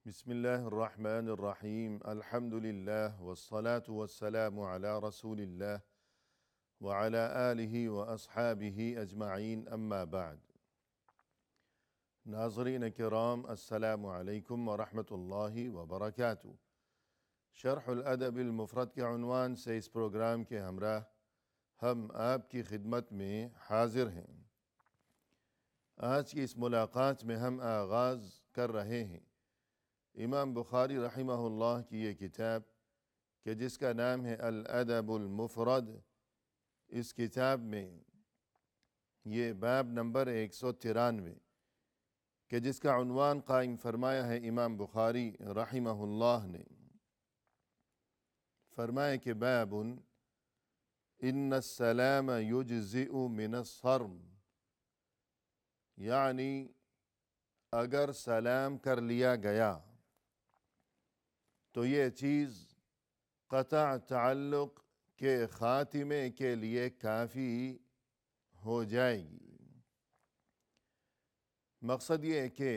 بسم الله الرحمن الرحيم الحمد لله والصلاة والسلام على رسول الله وعلى آله وأصحابه أجمعين أما بعد ناظرین کرام السلام علیکم ورحمۃ اللہ وبرکاتہ۔ شرح الادب المفرد کے عنوان سے اس پروگرام کے ہمراہ ہم آپ کی خدمت میں حاضر ہیں۔ آج کی اس ملاقات میں ہم آغاز کر رہے ہیں امام بخاری رحمہ اللہ کی یہ کتاب کہ جس کا نام ہے الادب المفرد۔ اس کتاب میں یہ باب نمبر 193 کہ جس کا عنوان قائم فرمایا ہے امام بخاری رحمہ اللہ نے، فرمایا کہ باب ان السلام یجزئ من الصرم، یعنی اگر سلام کر لیا گیا تو یہ چیز قطع تعلق کے خاتمے کے لیے کافی ہو جائے گی۔ مقصد یہ ہے کہ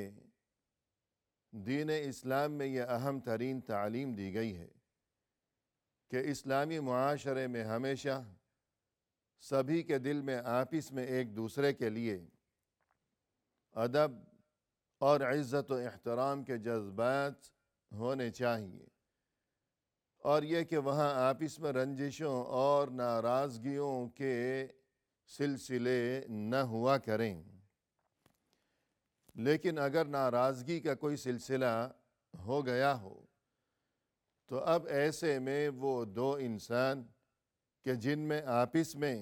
دین اسلام میں یہ اہم ترین تعلیم دی گئی ہے کہ اسلامی معاشرے میں ہمیشہ سبھی کے دل میں آپس میں ایک دوسرے کے لیے ادب اور عزت و احترام کے جذبات ہونے چاہیے، اور یہ کہ وہاں آپس میں رنجشوں اور ناراضگیوں کے سلسلے نہ ہوا کریں۔ لیکن اگر ناراضگی کا کوئی سلسلہ ہو گیا ہو تو اب ایسے میں وہ دو انسان کہ جن میں آپس میں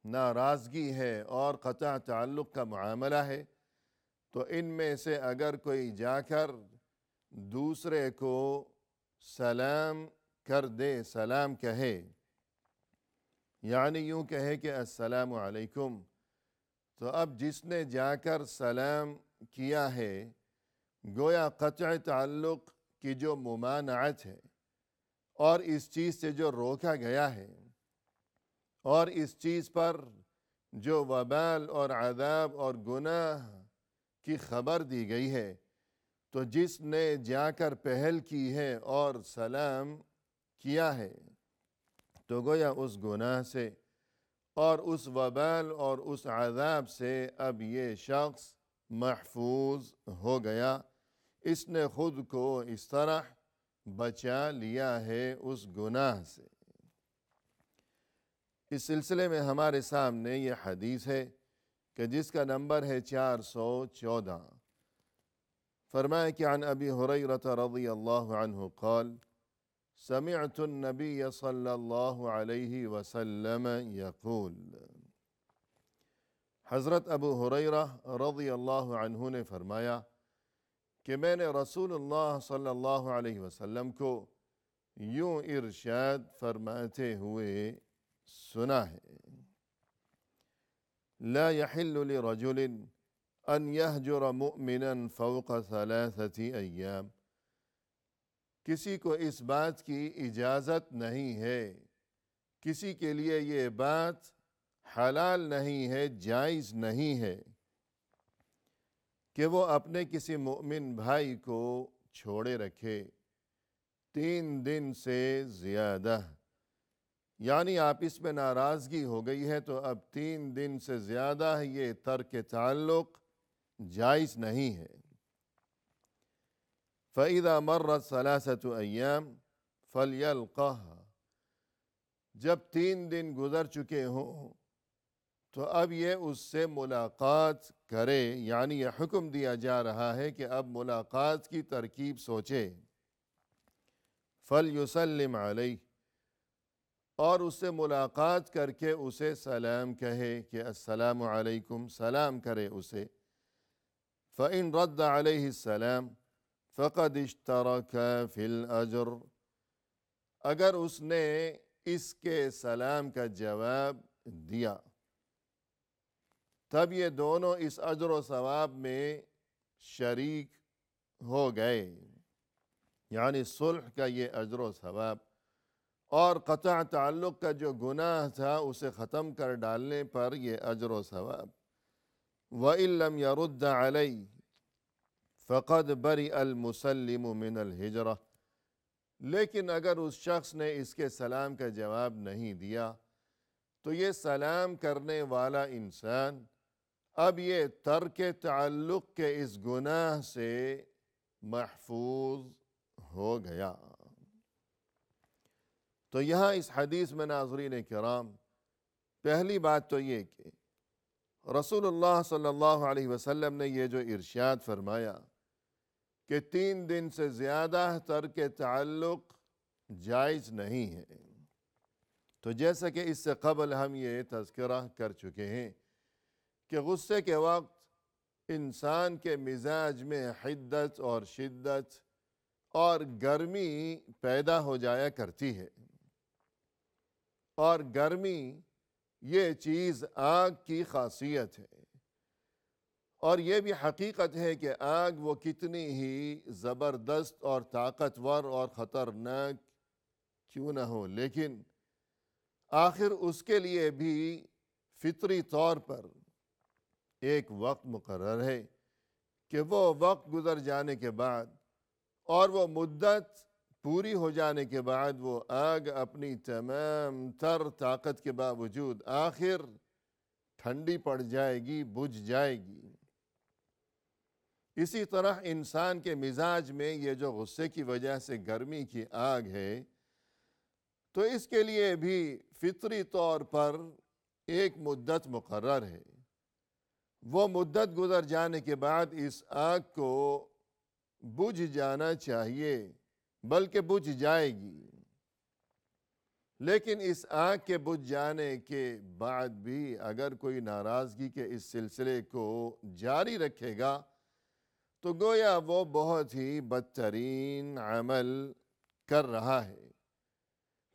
ناراضگی ہے اور قطع تعلق کا معاملہ ہے، تو ان میں سے اگر کوئی جا کر دوسرے کو سلام کر دے، سلام کہے، یعنی یوں کہے کہ السلام علیکم، تو اب جس نے جا کر سلام کیا ہے گویا قطع تعلق کی جو ممانعت ہے اور اس چیز سے جو روکا گیا ہے اور اس چیز پر جو وبال اور عذاب اور گناہ کی خبر دی گئی ہے، تو جس نے جا کر پہل کی ہے اور سلام کیا ہے تو گویا اس گناہ سے اور اس وبال اور اس عذاب سے اب یہ شخص محفوظ ہو گیا، اس نے خود کو اس طرح بچا لیا ہے اس گناہ سے۔ اس سلسلے میں ہمارے سامنے یہ حدیث ہے کہ جس کا نمبر ہے 414۔ فرمایا کہ عن ابی ہریرہ رضی اللہ عنہ قال سمعت النبی صلی اللہ علیہ وسلم یقول، حضرت ابو ہریرہ رضی اللہ عنہ نے فرمایا کہ میں نے رسول اللہ صلی اللہ علیہ وسلم کو یوں ارشاد فرماتے ہوئے سنا ہے، لا يحل لرجل ان يهجر مؤمنا فوق 3 ایام، کسی کو اس بات کی اجازت نہیں ہے، کسی کے لیے یہ بات حلال نہیں ہے، جائز نہیں ہے کہ وہ اپنے کسی مؤمن بھائی کو چھوڑے رکھے 3 دن سے زیادہ، یعنی آپس میں ناراضگی ہو گئی ہے تو اب 3 دن سے زیادہ یہ ترک تعلق جائز نہیں ہے۔ فَإِذَا مَرَّتْ 3 ایام فَلْيَلْقَهْ، جب 3 دن گزر چکے ہوں تو اب یہ اس سے ملاقات کرے، یعنی یہ حکم دیا جا رہا ہے کہ اب ملاقات کی ترکیب سوچے۔ فَلْيُسَلِّمْ عَلَيْهِ، اور اس سے ملاقات کر کے اسے سلام کہے کہ السلام علیکم، سلام کرے اسے۔ فَإِن رَدَّ عَلَيْهِ السَّلَامِ فَقَدْ اشْتَرَكَ فِي الْأَجْرِ، اگر اس نے اس کے سلام کا جواب دیا تب یہ دونوں اس اجر و ثواب میں شریک ہو گئے، یعنی صلح کا یہ اجر و ثواب اور قطع تعلق کا جو گناہ تھا اسے ختم کر ڈالنے پر یہ اجر و ثواب۔ وَإِن لَمْ يَرُدَّ عَلَيْهِ فقد برئ المسلم من الہجرہ، لیکن اگر اس شخص نے اس کے سلام کا جواب نہیں دیا تو یہ سلام کرنے والا انسان اب یہ ترک تعلق کے اس گناہ سے محفوظ ہو گیا۔ تو یہاں اس حدیث میں ناظرین کرام، پہلی بات تو یہ کہ رسول اللہ صلی اللہ علیہ وسلم نے یہ جو ارشاد فرمایا کہ 3 دن سے زیادہ ترک تعلق جائز نہیں ہے، تو جیسا کہ اس سے قبل ہم یہ تذکرہ کر چکے ہیں کہ غصے کے وقت انسان کے مزاج میں حدت اور شدت اور گرمی پیدا ہو جایا کرتی ہے، اور گرمی یہ چیز آگ کی خاصیت ہے، اور یہ بھی حقیقت ہے کہ آگ وہ کتنی ہی زبردست اور طاقتور اور خطرناک کیوں نہ ہو، لیکن آخر اس کے لیے بھی فطری طور پر ایک وقت مقرر ہے کہ وہ وقت گزر جانے کے بعد اور وہ مدت پوری ہو جانے کے بعد وہ آگ اپنی تمام تر طاقت کے باوجود آخر ٹھنڈی پڑ جائے گی، بجھ جائے گی۔ اسی طرح انسان کے مزاج میں یہ جو غصے کی وجہ سے گرمی کی آگ ہے، تو اس کے لیے بھی فطری طور پر ایک مدت مقرر ہے۔ وہ مدت گزر جانے کے بعد اس آگ کو بجھ جانا چاہیے، بلکہ بجھ جائے گی، لیکن اس آگ کے بجھ جانے کے بعد بھی اگر کوئی ناراضگی کے اس سلسلے کو جاری رکھے گا تو گویا وہ بہت ہی بدترین عمل کر رہا ہے۔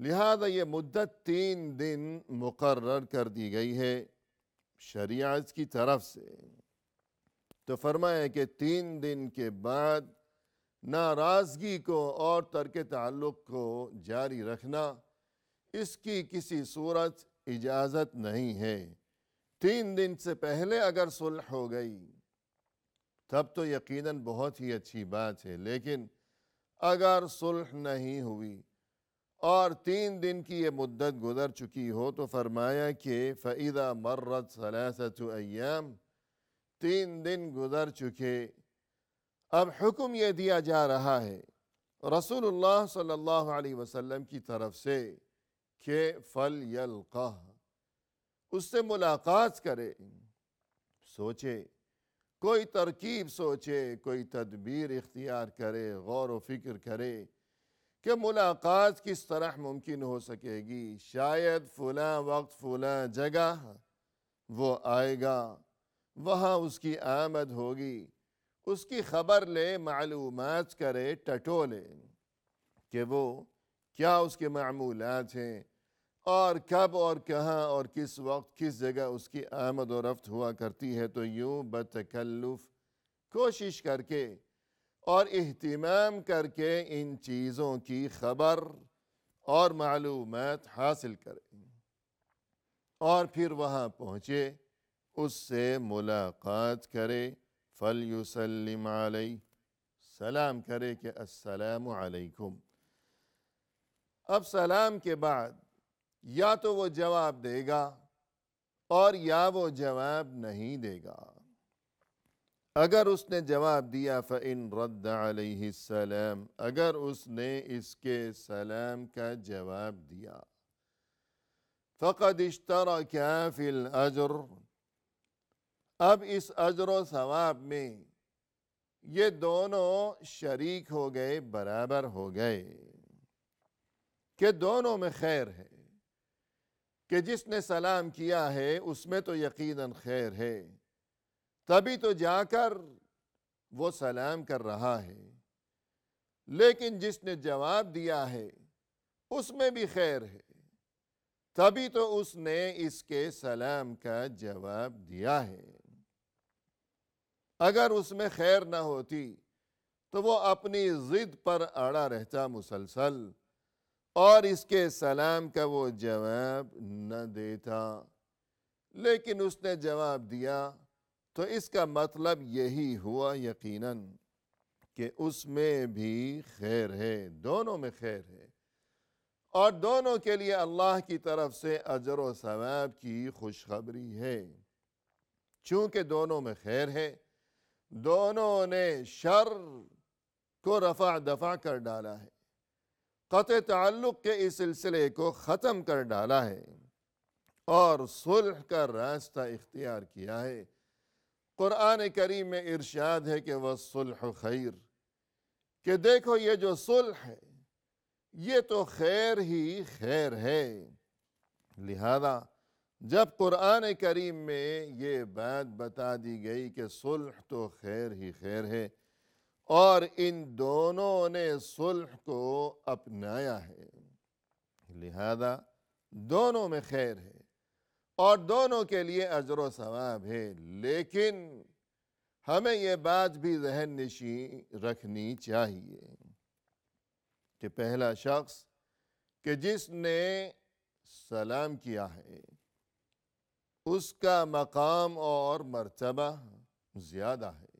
لہذا یہ مدت 3 دن مقرر کر دی گئی ہے شریعت کی طرف سے۔ تو فرمایا کہ 3 دن کے بعد ناراضگی کو اور ترک تعلق کو جاری رکھنا، اس کی کسی صورت اجازت نہیں ہے۔ 3 دن سے پہلے اگر صلح ہو گئی تب تو یقیناً بہت ہی اچھی بات ہے، لیکن اگر صلح نہیں ہوئی اور 3 دن کی یہ مدت گزر چکی ہو تو فرمایا کہ فَإِذَا مَرَّتْ 3 أَيَّامٍ، 3 دن گزر چکے، اب حکم یہ دیا جا رہا ہے رسول اللہ صلی اللہ علیہ وسلم کی طرف سے کہ فَلْيَلْقَهْ، اس سے ملاقات کرے، سوچے، کوئی ترکیب سوچے، کوئی تدبیر اختیار کرے، غور و فکر کرے کہ ملاقات کس طرح ممکن ہو سکے گی۔ شاید فلاں وقت فلاں جگہ وہ آئے گا، وہاں اس کی آمد ہوگی، اس کی خبر لے، معلومات کرے، ٹٹولے کہ وہ کیا اس کے معمولات ہیں اور کب اور کہاں اور کس وقت کس جگہ اس کی آمد و رفت ہوا کرتی ہے۔ تو یوں بتکلف کوشش کر کے اور اہتمام کر کے ان چیزوں کی خبر اور معلومات حاصل کریں، اور پھر وہاں پہنچے، اس سے ملاقات کرے، فَلْيُسَلِّمْ عَلَيْهِ، سلام کرے کہ السلام علیکم۔ اب سلام کے بعد یا تو وہ جواب دے گا اور یا وہ جواب نہیں دے گا۔ اگر اس نے جواب دیا فَإِن رَدَّ عَلَيْهِ السَّلَامِ، اگر اس نے اس کے سلام کا جواب دیا، فَقَدْ اشْتَرَكَا فِي الْأَجْرِ، اب اس اجر و ثواب میں یہ دونوں شریک ہو گئے، برابر ہو گئے، کہ دونوں میں خیر ہے، کہ جس نے سلام کیا ہے اس میں تو یقیناً خیر ہے، تبھی تو جا کر وہ سلام کر رہا ہے، لیکن جس نے جواب دیا ہے اس میں بھی خیر ہے، تبھی تو اس نے اس کے سلام کا جواب دیا ہے۔ اگر اس میں خیر نہ ہوتی تو وہ اپنی ضد پر اڑا رہتا مسلسل اور اس کے سلام کا وہ جواب نہ دیتا، لیکن اس نے جواب دیا تو اس کا مطلب یہی ہوا یقیناً کہ اس میں بھی خیر ہے، دونوں میں خیر ہے، اور دونوں کے لیے اللہ کی طرف سے اجر و ثواب کی خوشخبری ہے۔ چونکہ دونوں میں خیر ہے، دونوں نے شر کو رفع دفع کر ڈالا ہے، قطع تعلق کے اس سلسلے کو ختم کر ڈالا ہے اور صلح کا راستہ اختیار کیا ہے۔ قرآن کریم میں ارشاد ہے کہ وَالصُّلْحُ خیر، کہ دیکھو یہ جو صلح ہے یہ تو خیر ہی خیر ہے۔ لہذا جب قرآن کریم میں یہ بات بتا دی گئی کہ صلح تو خیر ہی خیر ہے اور ان دونوں نے صلح کو اپنایا ہے، لہذا دونوں میں خیر ہے اور دونوں کے لیے اجر و ثواب ہے۔ لیکن ہمیں یہ بات بھی ذہن نشین رکھنی چاہیے کہ پہلا شخص کہ جس نے سلام کیا ہے اس کا مقام اور مرتبہ زیادہ ہے،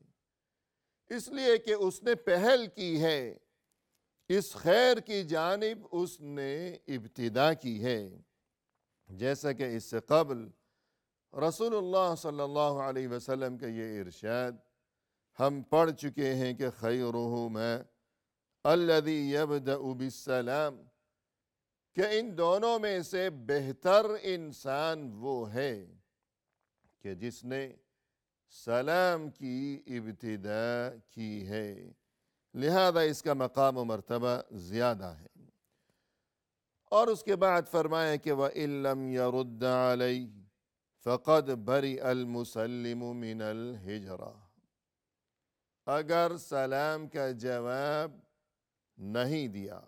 اس لیے کہ اس نے پہل کی ہے، اس خیر کی جانب اس نے ابتدا کی ہے، جیسا کہ اس سے قبل رسول اللہ صلی اللہ علیہ وسلم کا یہ ارشاد ہم پڑھ چکے ہیں کہ خیرہم الذی یبدأ بالسلام، کہ ان دونوں میں سے بہتر انسان وہ ہے کہ جس نے سلام کی ابتدا کی ہے، لہذا اس کا مقام و مرتبہ زیادہ ہے۔ اور اس کے بعد فرمایا کہ وَإِن لَّمْ يَرُدَّ عَلَيْهِ فَقَدْ بَرِئَ الْمُسَلِّمُ مِنَ الْحِجْرَةِ، اگر سلام کا جواب نہیں دیا،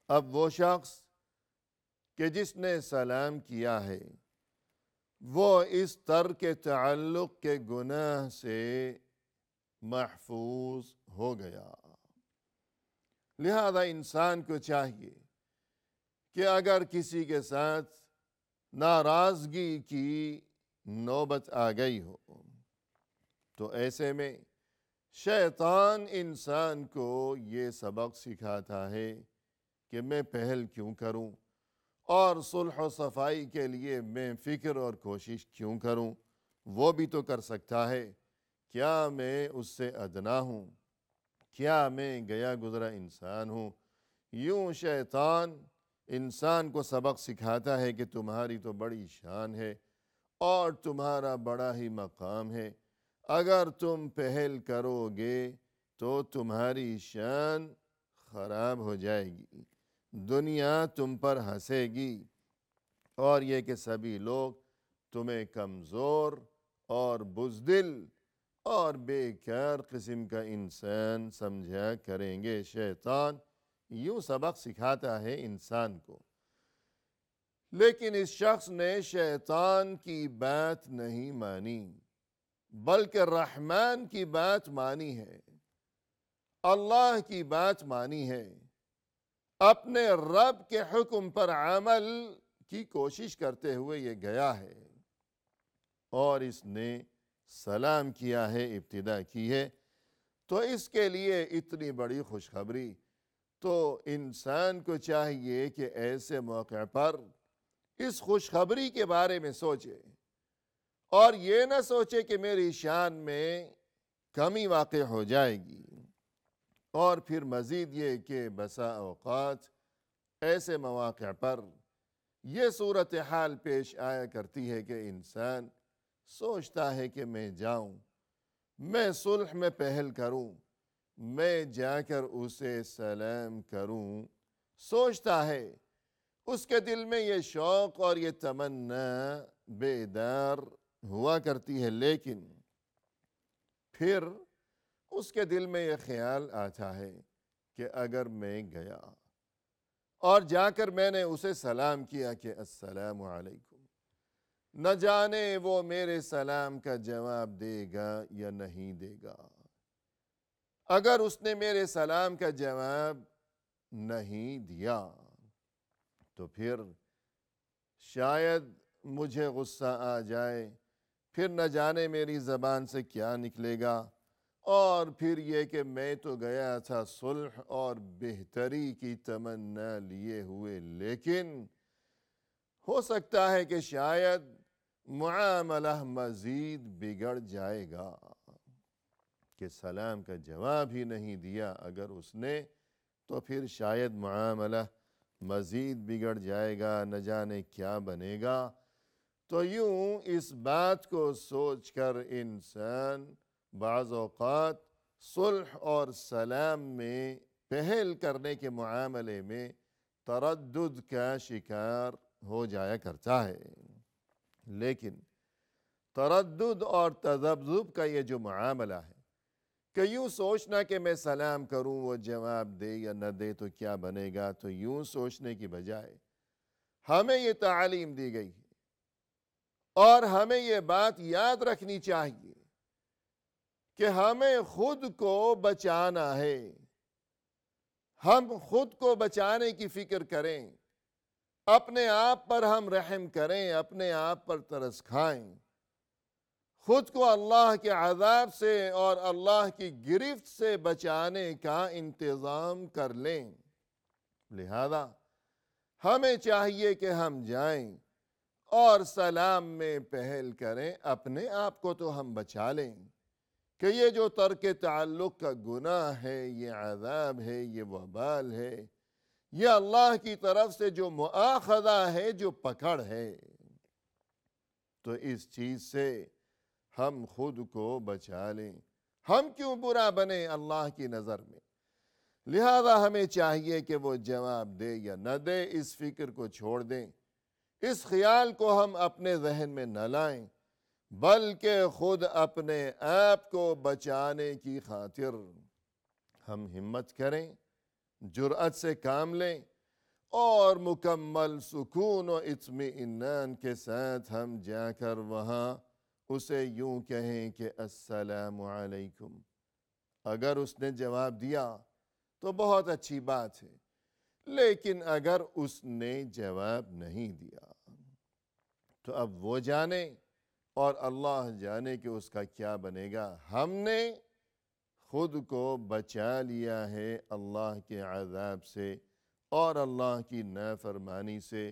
اب وہ شخص کہ جس نے سلام کیا ہے وہ اس ترک تعلق کے گناہ سے محفوظ ہو گیا۔ لہذا انسان کو چاہیے کہ اگر کسی کے ساتھ ناراضگی کی نوبت آ گئی ہو تو ایسے میں شیطان انسان کو یہ سبق سکھاتا ہے کہ میں پہل کیوں کروں اور صلح و صفائی کے لیے میں فکر اور کوشش کیوں کروں، وہ بھی تو کر سکتا ہے، کیا میں اس سے ادنا ہوں، کیا میں گیا گزرا انسان ہوں۔ یوں شیطان انسان کو سبق سکھاتا ہے کہ تمہاری تو بڑی شان ہے اور تمہارا بڑا ہی مقام ہے، اگر تم پہل کرو گے تو تمہاری شان خراب ہو جائے گی، دنیا تم پر ہنسے گی اور یہ کہ سبھی لوگ تمہیں کمزور اور بزدل اور بیکار قسم کا انسان سمجھا کریں گے۔ شیطان یوں سبق سکھاتا ہے انسان کو، لیکن اس شخص نے شیطان کی بات نہیں مانی بلکہ رحمان کی بات مانی ہے، اللہ کی بات مانی ہے، اپنے رب کے حکم پر عمل کی کوشش کرتے ہوئے یہ گیا ہے اور اس نے سلام کیا ہے، ابتدا کی ہے، تو اس کے لیے اتنی بڑی خوشخبری۔ تو انسان کو چاہیے کہ ایسے موقع پر اس خوشخبری کے بارے میں سوچے اور یہ نہ سوچے کہ میری شان میں کمی واقع ہو جائے گی، اور پھر مزید یہ کہ بسا اوقات ایسے مواقع پر یہ صورتحال پیش آیا کرتی ہے کہ انسان سوچتا ہے کہ میں جاؤں، میں صلح میں پہل کروں، میں جا کر اسے سلام کروں، سوچتا ہے، اس کے دل میں یہ شوق اور یہ تمنا بیدار ہوا کرتی ہے، لیکن پھر اس کے دل میں یہ خیال آتا ہے کہ اگر میں گیا اور جا کر میں نے اسے سلام کیا کہ السلام علیکم، نہ جانے وہ میرے سلام کا جواب دے گا یا نہیں دے گا۔ اگر اس نے میرے سلام کا جواب نہیں دیا تو پھر شاید مجھے غصہ آ جائے، پھر نہ جانے میری زبان سے کیا نکلے گا اور پھر یہ کہ میں تو گیا تھا صلح اور بہتری کی تمنا لیے ہوئے، لیکن ہو سکتا ہے کہ شاید معاملہ مزید بگڑ جائے گا، کہ سلام کا جواب ہی نہیں دیا اگر اس نے تو پھر شاید معاملہ مزید بگڑ جائے گا، نہ جانے کیا بنے گا۔ تو یوں اس بات کو سوچ کر انسان بعض اوقات صلح اور سلام میں پہل کرنے کے معاملے میں تردد کا شکار ہو جایا کرتا ہے۔ لیکن تردد اور تذبذب کا یہ جو معاملہ ہے کہ یوں سوچنا کہ میں سلام کروں وہ جواب دے یا نہ دے تو کیا بنے گا، تو یوں سوچنے کی بجائے ہمیں یہ تعلیم دی گئی ہے اور ہمیں یہ بات یاد رکھنی چاہیے کہ ہمیں خود کو بچانا ہے۔ ہم خود کو بچانے کی فکر کریں، اپنے آپ پر ہم رحم کریں، اپنے آپ پر ترس کھائیں، خود کو اللہ کے عذاب سے اور اللہ کی گرفت سے بچانے کا انتظام کر لیں۔ لہذا ہمیں چاہیے کہ ہم جائیں اور سلام میں پہل کریں، اپنے آپ کو تو ہم بچا لیں کہ یہ جو ترک تعلق کا گناہ ہے، یہ عذاب ہے، یہ وبال ہے، یہ اللہ کی طرف سے جو مؤاخذہ ہے، جو پکڑ ہے، تو اس چیز سے ہم خود کو بچا لیں۔ ہم کیوں برا بنے اللہ کی نظر میں؟ لہذا ہمیں چاہیے کہ وہ جواب دے یا نہ دے، اس فکر کو چھوڑ دیں، اس خیال کو ہم اپنے ذہن میں نہ لائیں، بلکہ خود اپنے آپ کو بچانے کی خاطر ہم ہمت کریں، جرأت سے کام لیں اور مکمل سکون و اطمئنان کے ساتھ ہم جا کر وہاں اسے یوں کہیں کہ السلام علیکم۔ اگر اس نے جواب دیا تو بہت اچھی بات ہے، لیکن اگر اس نے جواب نہیں دیا تو اب وہ جانے اور اللہ جانے کہ اس کا کیا بنے گا۔ ہم نے خود کو بچا لیا ہے اللہ کے عذاب سے اور اللہ کی نافرمانی سے۔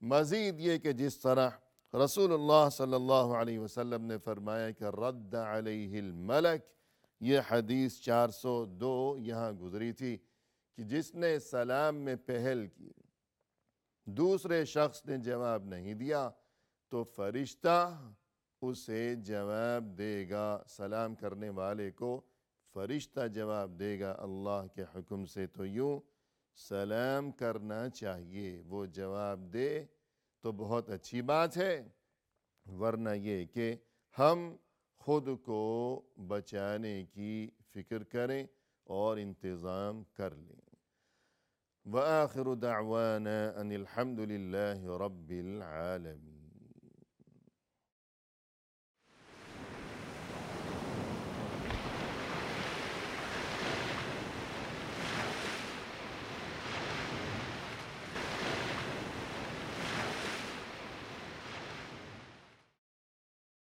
مزید یہ کہ جس طرح رسول اللہ صلی اللہ علیہ وسلم نے فرمایا کہ رد علیہ الملک، یہ حدیث 402 یہاں گزری تھی کہ جس نے سلام میں پہل کی، دوسرے شخص نے جواب نہیں دیا تو فرشتہ اسے جواب دے گا، سلام کرنے والے کو فرشتہ جواب دے گا اللہ کے حکم سے۔ تو یوں سلام کرنا چاہیے، وہ جواب دے تو بہت اچھی بات ہے، ورنہ یہ کہ ہم خود کو بچانے کی فکر کریں اور انتظام کر لیں۔ وآخر دعوانا ان الحمد للہ رب العالمین۔